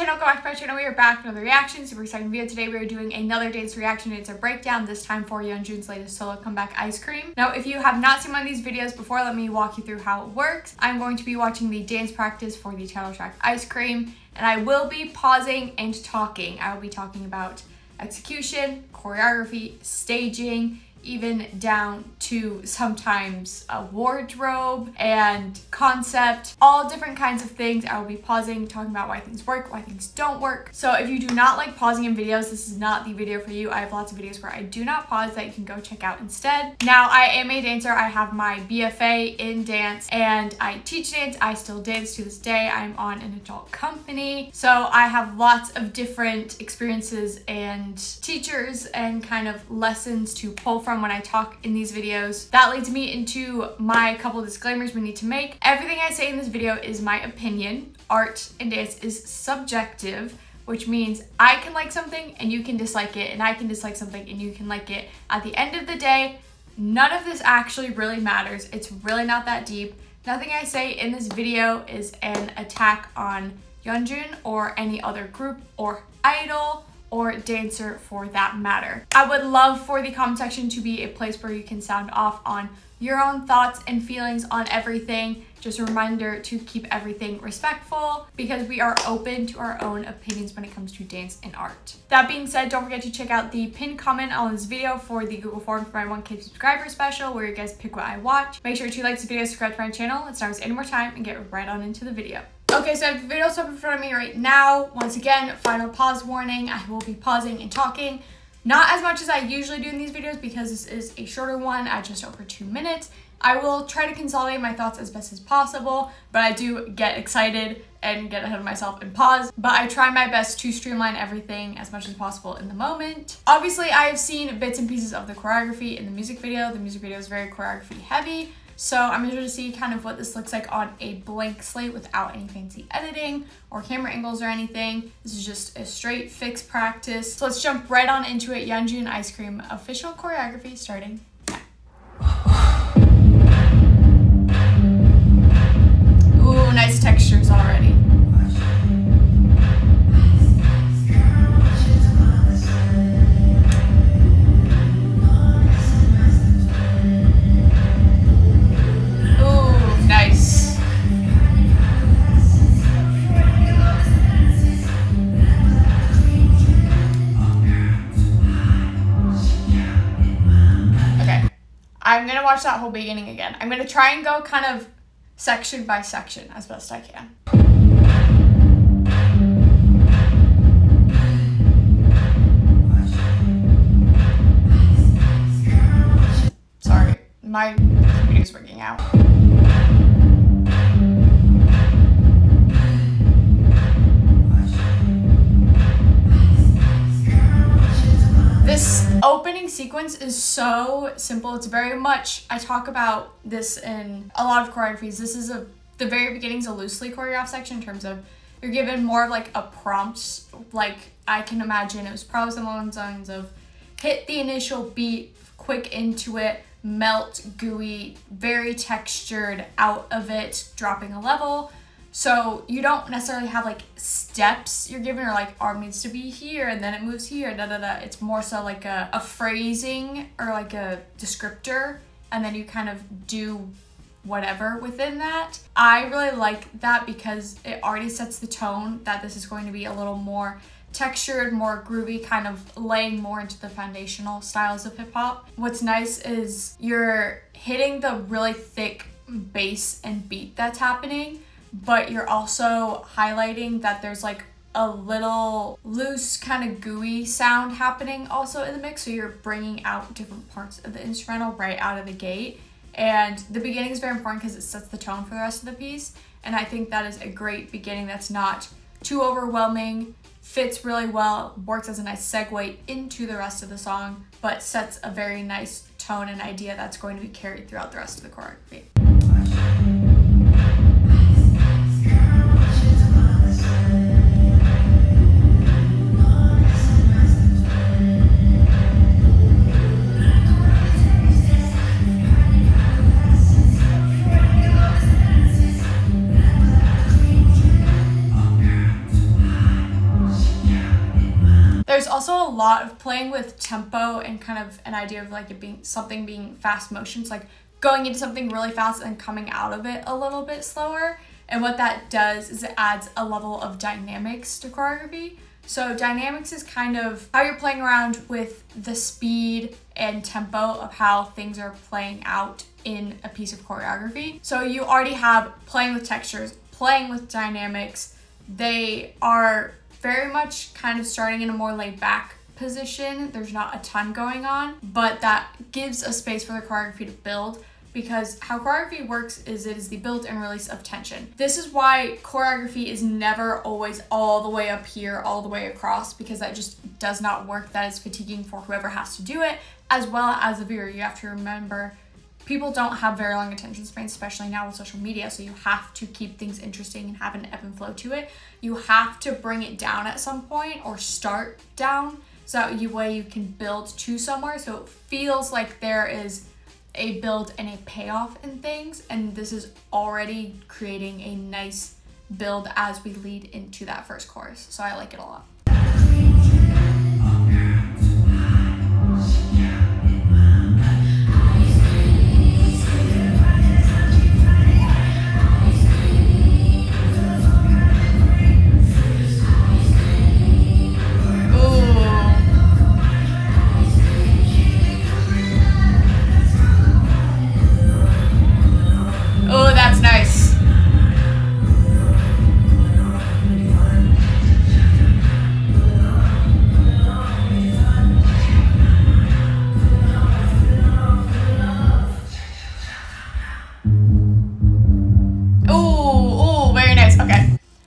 Welcome back to my channel. We are back with another reaction. Super exciting video. Today we are doing another dance reaction. It's a breakdown, this time for YEONJUN's latest solo comeback, Ice Cream. Now, if you have not seen one of these videos before, let me walk you through how it works. I'm going to be watching the dance practice for the title track, Ice Cream, and I will be pausing and talking. I will be talking about execution, choreography, staging, even down to sometimes a wardrobe and concept, all different kinds of things. I will be pausing, talking about why things work, why things don't work. So if you do not like pausing in videos, this is not the video for you. I have lots of videos where I do not pause that you can go check out instead. Now, I am a dancer. I have my BFA in dance and I teach dance. I still dance to this day. I'm on an adult company. So I have lots of different experiences and teachers and kind of lessons to pull from when I talk in these videos. That leads me into my couple of disclaimers we need to make. Everything I say in this video is my opinion. Art and dance is subjective, which means I can like something and you can dislike it, and I can dislike something and you can like it. At the end of the day, none of this actually really matters. It's really not that deep. Nothing I say in this video is an attack on YEONJUN or any other group or idol or dancer for that matter. I would love for the comment section to be a place where you can sound off on your own thoughts and feelings on everything. Just a reminder to keep everything respectful because we are open to our own opinions when it comes to dance and art. That being said, don't forget to check out the pinned comment on this video for the Google form for my 1K subscriber special where you guys pick what I watch. Make sure to like this video, subscribe to my channel. Let's not waste any more time and get right on into the video. Okay, so I have the video up in front of me right now. Once again, final pause warning. I will be pausing and talking. Not as much as I usually do in these videos because this is a shorter one at just over 2 minutes. I will try to consolidate my thoughts as best as possible, but I do get excited and get ahead of myself and pause. But I try my best to streamline everything as much as possible in the moment. Obviously, I have seen bits and pieces of the choreography in the music video. The music video is very choreography heavy. So I'm interested to see kind of what this looks like on a blank slate without any fancy editing or camera angles or anything. This is just a straight fixed practice. So let's jump right on into it. YEONJUN Ice Cream official choreography starting now. Ooh, nice textures already. I'm gonna watch that whole beginning again. I'm gonna try and go kind of section by section as best I can. Sorry, my computer's working out. This opening sequence is so simple. It's very much, I talk about this in a lot of choreographies. This is the very beginning's a loosely choreographed section in terms of you're given more of like a prompt. Like I can imagine it was probably along the lines of hit the initial beat, quick into it, melt, gooey, very textured, out of it, dropping a level. So you don't necessarily have like steps you're given or like arm needs to be here and then it moves here, da da da. It's more so like a phrasing or like a descriptor, and then you kind of do whatever within that. I really like that because it already sets the tone that this is going to be a little more textured, more groovy, kind of laying more into the foundational styles of hip hop. What's nice is you're hitting the really thick bass and beat that's happening, but you're also highlighting that there's like a little loose kind of gooey sound happening also in the mix. So you're bringing out different parts of the instrumental right out of the gate. And the beginning is very important because it sets the tone for the rest of the piece. And I think that is a great beginning that's not too overwhelming, fits really well, works as a nice segue into the rest of the song, but sets a very nice tone and idea that's going to be carried throughout the rest of the choreography. lot of playing with tempo and kind of an idea of like it being fast motions, like going into something really fast and coming out of it a little bit slower. And what that does is it adds a level of dynamics to choreography. So dynamics is kind of how you're playing around with the speed and tempo of how things are playing out in a piece of choreography. So you already have playing with textures, playing with dynamics. They are very much kind of starting in a more laid back position. There's not a ton going on, but that gives a space for the choreography to build, because how choreography works is it is the build and release of tension. This is why choreography is never always all the way up here, all the way across, because that just does not work. That is fatiguing for whoever has to do it, as well as the viewer. You have to remember, people don't have very long attention spans, especially now with social media, so you have to keep things interesting and have an ebb and flow to it. You have to bring it down at some point, or start down, so that way you can build to somewhere, so it feels like there is a build and a payoff in things, and this is already creating a nice build as we lead into that first chorus. So I like it a lot.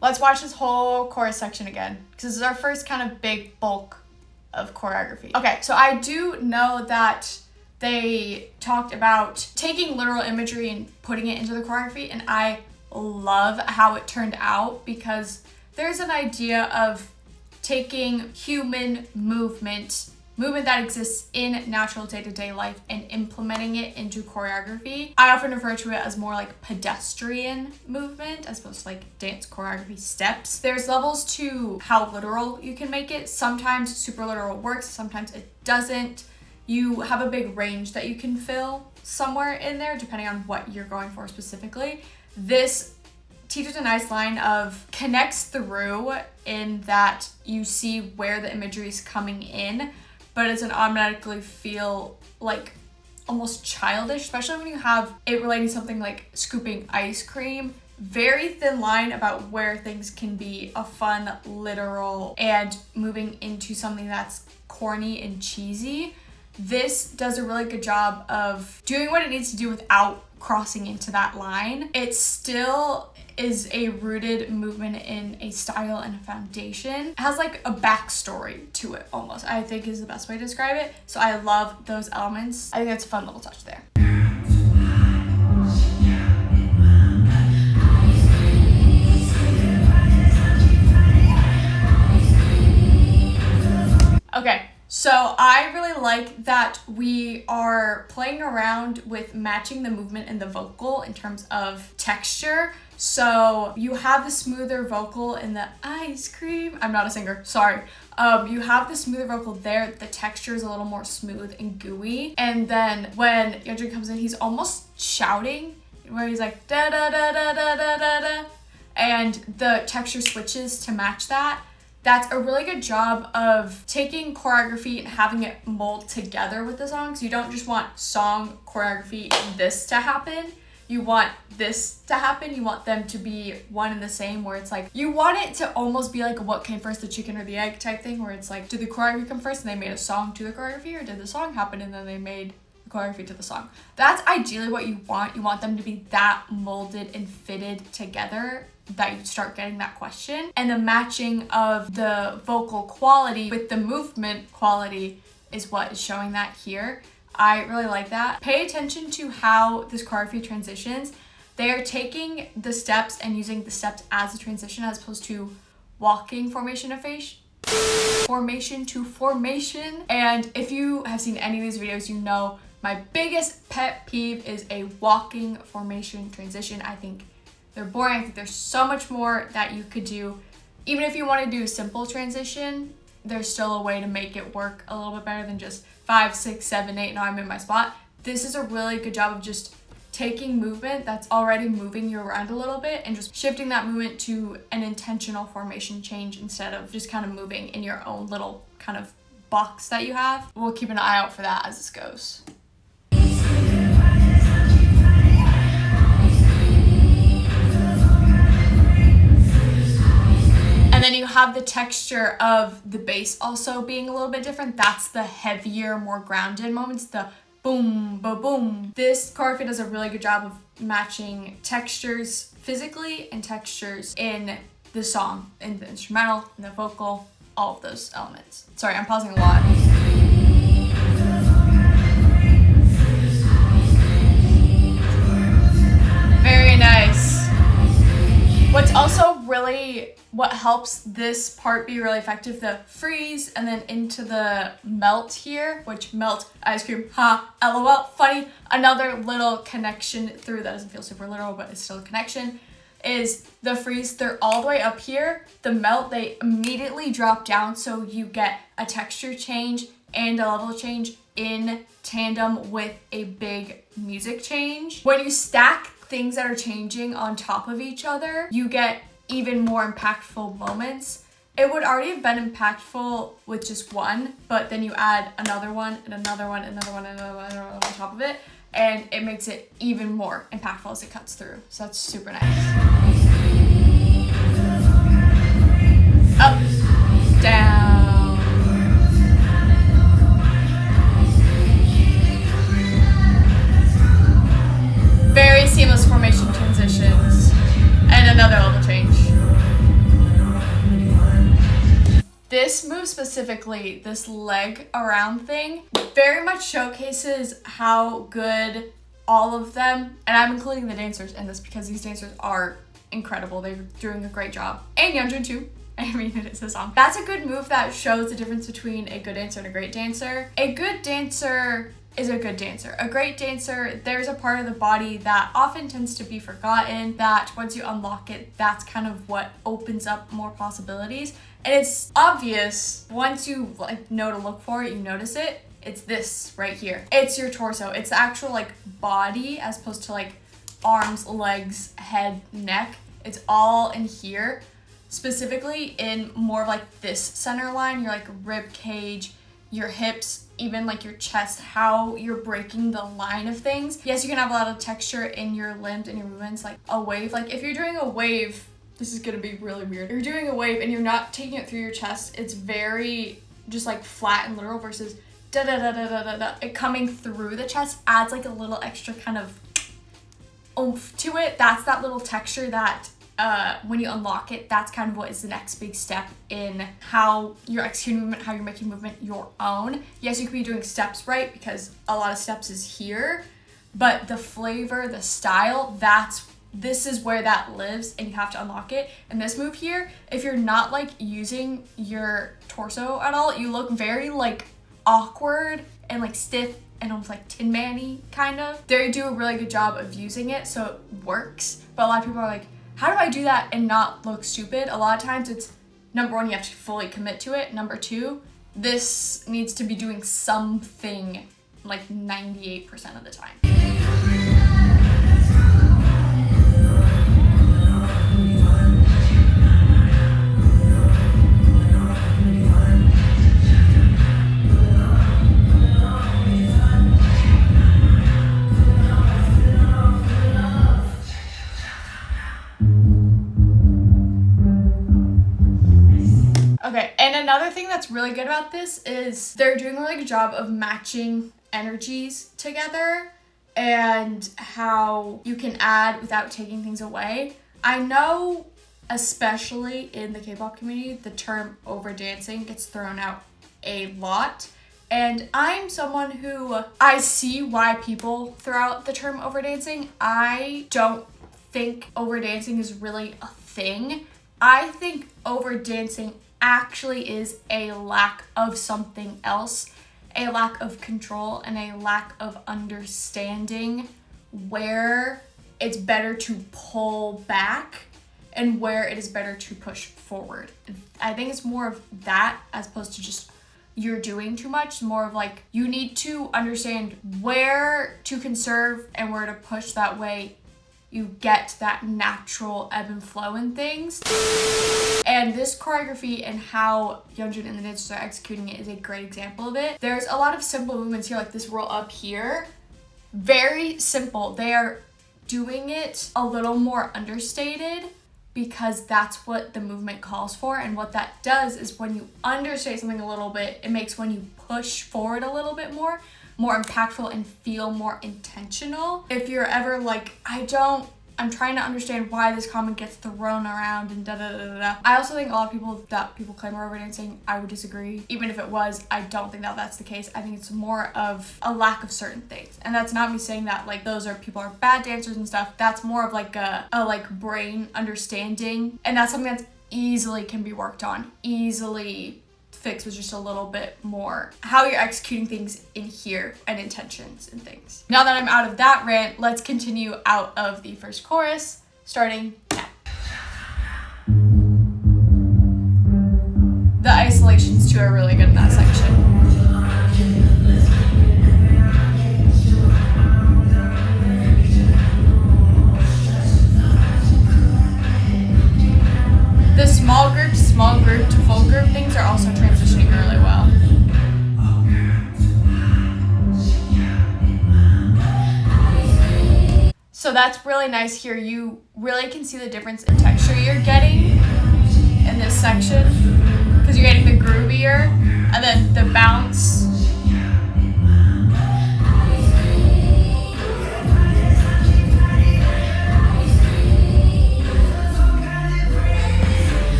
Let's watch this whole chorus section again, because this is our first kind of big bulk of choreography. Okay, so I do know that they talked about taking literal imagery and putting it into the choreography, and I love how it turned out, because there's an idea of taking human movement that exists in natural day-to-day life and implementing it into choreography. I often refer to it as more like pedestrian movement as opposed to like dance choreography steps. There's levels to how literal you can make it. Sometimes super literal works, sometimes it doesn't. You have a big range that you can fill somewhere in there depending on what you're going for specifically. This teaches a nice line of connects through, in that you see where the imagery is coming in, but it doesn't automatically feel like almost childish, especially when you have it relating to something like scooping ice cream. Very thin line about where things can be a fun, literal, and moving into something that's corny and cheesy. This does a really good job of doing what it needs to do without crossing into that line. It still is a rooted movement in a style and a foundation. It has like a backstory to it almost, I think is the best way to describe it. So I love those elements. I think that's a fun little touch there. Okay, so I really like that we are playing around with matching the movement and the vocal in terms of texture. So you have the smoother vocal in the ice cream. I'm not a singer, sorry. You have the smoother vocal there. The texture is a little more smooth and gooey. And then when YEONJUN comes in, he's almost shouting, where he's like da da da da da da da da, and the texture switches to match that. That's a really good job of taking choreography and having it mold together with the songs. You don't just want song, choreography, this to happen. You want this to happen. You want them to be one and the same, where it's like, you want it to almost be like a what came first, the chicken or the egg type thing, where it's like, did the choreography come first and they made a song to the choreography, or did the song happen and then they made the choreography to the song? That's ideally what you want. You want them to be that molded and fitted together that you start getting that question. And the matching of the vocal quality with the movement quality is what is showing that here. I really like that. Pay attention to how this choreography transitions. They are taking the steps and using the steps as a transition, as opposed to walking formation to formation. And if you have seen any of these videos, you know my biggest pet peeve is a walking formation transition. I think they're boring. I think there's so much more that you could do. Even if you want to do a simple transition, there's still a way to make it work a little bit better than just 5, 6, 7, 8, now I'm in my spot. This is a really good job of just taking movement that's already moving you around a little bit and just shifting that movement to an intentional formation change instead of just kind of moving in your own little kind of box that you have. We'll keep an eye out for that as this goes. And then you have the texture of the bass also being a little bit different. That's the heavier, more grounded moments, the boom, ba boom. This choreography does a really good job of matching textures physically and textures in the song, in the instrumental, in the vocal, all of those elements. Sorry, I'm pausing a lot. Very nice. What's also really, what helps this part be really effective, the freeze and then into the melt here, which melt, ice cream, ha, lol, funny. Another little connection through, that doesn't feel super literal, but it's still a connection, is the freeze. They're all the way up here. The melt, they immediately drop down, so you get a texture change and a level change in tandem with a big music change. When you stack things that are changing on top of each other, you get even more impactful moments. It would already have been impactful with just one, but then you add another one and another one and another one and another one on top of it, and it makes it even more impactful as it cuts through. So that's super nice. Up, down. Very seamless formation transitions. And another level change. This move specifically, this leg around thing, very much showcases how good all of them, and I'm including the dancers in this because these dancers are incredible. They're doing a great job. And YEONJUN too. I mean, it is a song. That's a good move that shows the difference between a good dancer and a great dancer. A good dancer is a good dancer. A great dancer, there's a part of the body that often tends to be forgotten, that once you unlock it, that's kind of what opens up more possibilities. And it's obvious once you know to look for it, you notice it. It's this right here. It's your torso. It's the actual body as opposed to arms, legs, head, neck. It's all in here, specifically in more of this center line, your rib cage, your hips, even your chest, how you're breaking the line of things. Yes, you can have a lot of texture in your limbs and your movements, like a wave. If you're doing a wave, this is gonna be really weird. If you're doing a wave and you're not taking it through your chest, it's very just flat and literal versus da da da da da da da. It coming through the chest adds a little extra kind of oomph to it. That's that little texture that when you unlock it, that's kind of what is the next big step in how you're executing movement, how you're making movement your own. Yes, you could be doing steps right because a lot of steps is here, but the flavor, the style, this is where that lives and you have to unlock it. And this move here, if you're not using your torso at all, you look very awkward and stiff and almost Tin Man-y kind of. They do a really good job of using it, so it works. But a lot of people are how do I do that and not look stupid? A lot of times it's, number one, you have to fully commit to it. Number two, this needs to be doing something 98% of the time. Okay, and another thing that's really good about this is they're doing a really good job of matching energies together and how you can add without taking things away. I know, especially in the K-pop community, the term overdancing gets thrown out a lot. And I'm someone who, I see why people throw out the term overdancing. I don't think overdancing is really a thing. I think overdancing actually is a lack of something else, a lack of control and a lack of understanding where it's better to pull back and where it is better to push forward. I think it's more of that as opposed to just you're doing too much. More of like you need to understand where to conserve and where to push. That way you get that natural ebb and flow in things. And this choreography and how YEONJUN and the dancers are executing it is a great example of it. There's a lot of simple movements here, like this roll up here. Very simple. They are doing it a little more understated because that's what the movement calls for. And what that does is when you understate something a little bit, it makes when you push forward a little bit more impactful and feel more intentional. If you're ever like, I'm trying to understand why this comment gets thrown around and da da da da da. I also think a lot of people claim are overdancing. I would disagree. Even if it was, I don't think that that's the case. I think it's more of a lack of certain things. And that's not me saying that like people are bad dancers and stuff. That's more of like a like brain understanding. And that's something that's easily can be worked on, easily fix with just a little bit more how you're executing things in here and intentions and things. Now that I'm out of that rant, let's continue out of the first chorus, starting now. The isolations too are really good in that section. The small group to full group things are also transitioning really well. So that's really nice here. You really can see the difference in texture you're getting in this section because you're getting the groovier and then the bounce.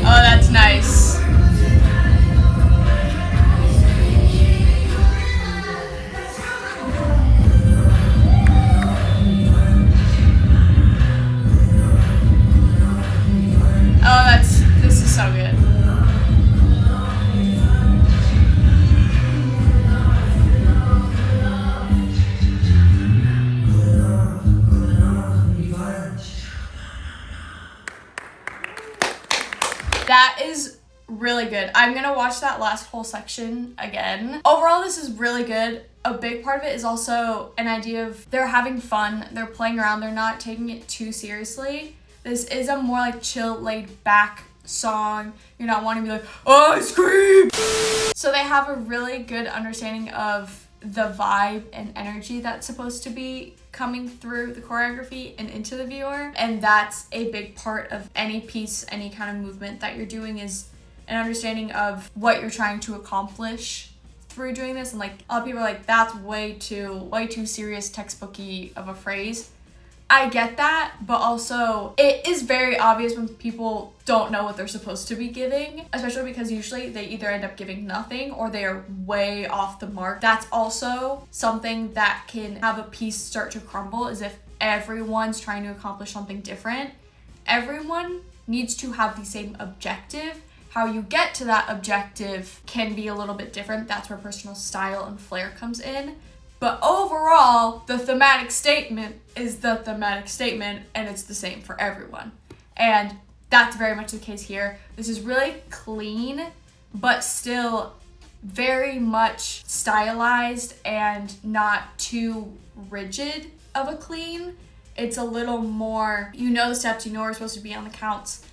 Oh, that's nice. Oh, this is so good. That is really good. I'm gonna watch that last whole section again. Overall, this is really good. A big part of it is also an idea of they're having fun, they're playing around, they're not taking it too seriously. This is a more like chill, laid back song. You're not wanting to be like, oh, I scream. So they have a really good understanding of the vibe and energy that's supposed to be coming through the choreography and into the viewer. And that's a big part of any piece, any kind of movement that you're doing is an understanding of what you're trying to accomplish through doing this. And like a lot of people are like, that's way too serious, textbooky of a phrase. I get that, but also it is very obvious when people don't know what they're supposed to be giving, especially because usually they either end up giving nothing or they are way off the mark. That's also something that can have a piece start to crumble, is if everyone's trying to accomplish something different. Everyone needs to have the same objective. How you get to that objective can be a little bit different. That's where personal style and flair comes in. But overall, the thematic statement is the thematic statement, and it's the same for everyone. And that's very much the case here. This is really clean, but still very much stylized and not too rigid of a clean. It's a little more, you know the steps, you know where we're supposed to be on the counts,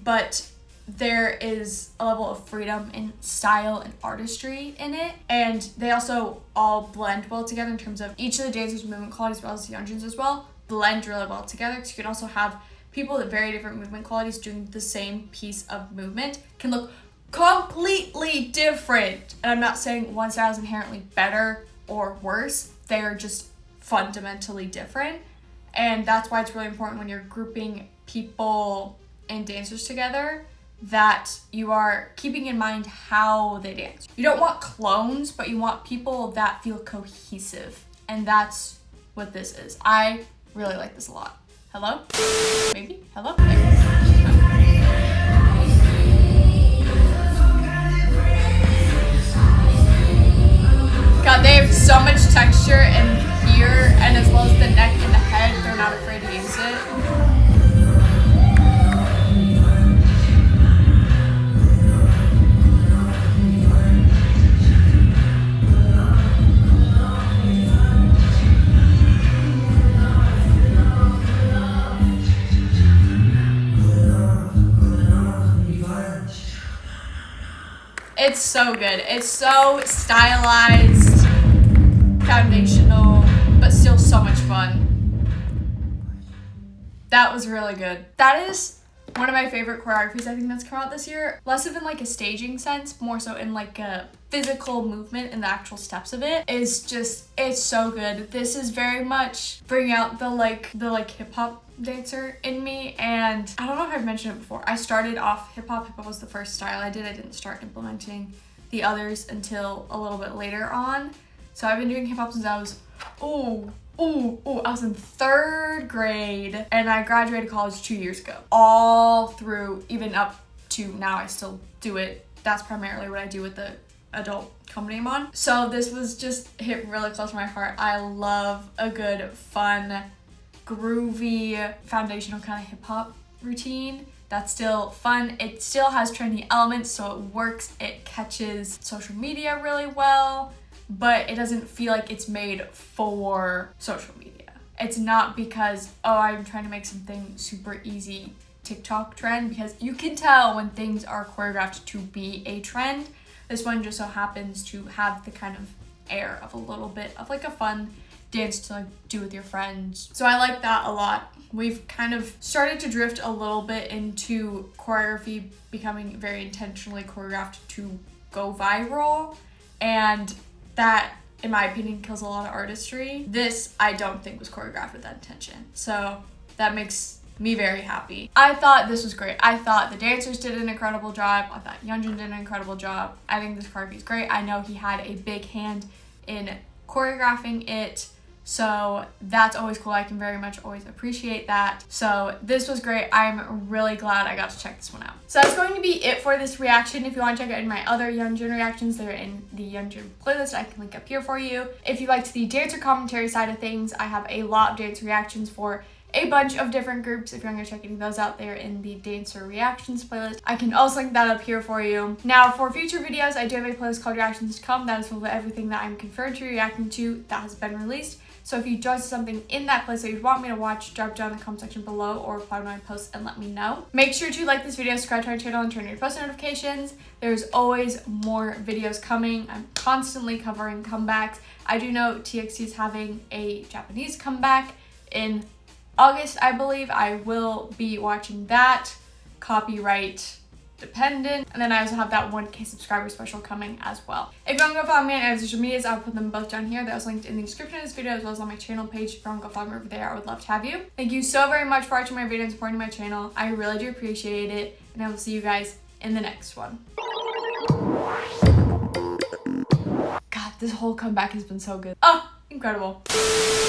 but there is a level of freedom and style and artistry in it. And they also all blend well together in terms of each of the dancers' movement qualities, as well as YEONJUN's as well, blend really well together. Because you can also have people with very different movement qualities doing the same piece of movement can look completely different. And I'm not saying one style is inherently better or worse. They're just fundamentally different. And that's why it's really important when you're grouping people and dancers together that you are keeping in mind how they dance. You don't want clones, but you want people that feel cohesive. And that's what this is. I really like this a lot. Hello? Maybe? Hello? God, they have so much texture in here, and as well as the neck and the head, they're not afraid to use it. It's so good. It's so stylized, foundational, but still so much fun. That was really good. That is one of my favorite choreographies I think that's come out this year. Less of in like a staging sense, more so in like a physical movement and the actual steps of it. Is just, it's so good. This is very much bringing out the hip hop dancer in me, and I don't know if I've mentioned it before. I started off hip hop. Hip hop was the first style I did. I didn't start implementing the others until a little bit later on. So I've been doing hip hop since I was I was in 3rd grade, and I graduated college 2 years ago. All through, even up to now, I still do it. That's primarily what I do with the adult company I'm on. So this was just hit really close to my heart. I love a good, fun, groovy, foundational kind of hip hop routine that's still fun. It still has trendy elements, so it works. It catches social media really well, but it doesn't feel like it's made for social media. It's not because, oh, I'm trying to make something super easy TikTok trend, because you can tell when things are choreographed to be a trend. This one just so happens to have the kind of air of a little bit of like a fun dance to like do with your friends. So I like that a lot. We've kind of started to drift a little bit into choreography becoming very intentionally choreographed to go viral, and that, in my opinion, kills a lot of artistry. This, I don't think, was choreographed with that intention. So that makes me very happy. I thought this was great. I thought the dancers did an incredible job. I thought YEONJUN did an incredible job. I think this choreography is great. I know he had a big hand in choreographing it, so that's always cool. I can very much always appreciate that. So this was great. I'm really glad I got to check this one out. So that's going to be it for this reaction. If you want to check out my other YEONJUN reactions, they're in the YEONJUN playlist. I can link up here for you. If you liked the dancer commentary side of things, I have a lot of dance reactions for a bunch of different groups. If you want to check any of those out, there in the dancer reactions playlist. I can also link that up here for you. Now, for future videos, I do have a playlist called Reactions to Come. That is full of everything that I'm confirmed to be reacting to that has been released. So if you join something in that playlist that you'd want me to watch, drop down in the comment section below or reply to my posts and let me know. Make sure to like this video, subscribe to my channel, and turn on your post notifications. There's always more videos coming. I'm constantly covering comebacks. I do know TXT is having a Japanese comeback in August, I believe. I will be watching that. Copyright dependent. And then I also have that 1K subscriber special coming as well. If you want to go follow me on any social medias, I'll put them both down here. They're also linked in the description of this video as well as on my channel page. If you want to go follow me over there, I would love to have you. Thank you so very much for watching my video and supporting my channel. I really do appreciate it. And I will see you guys in the next one. God, this whole comeback has been so good. Oh, incredible.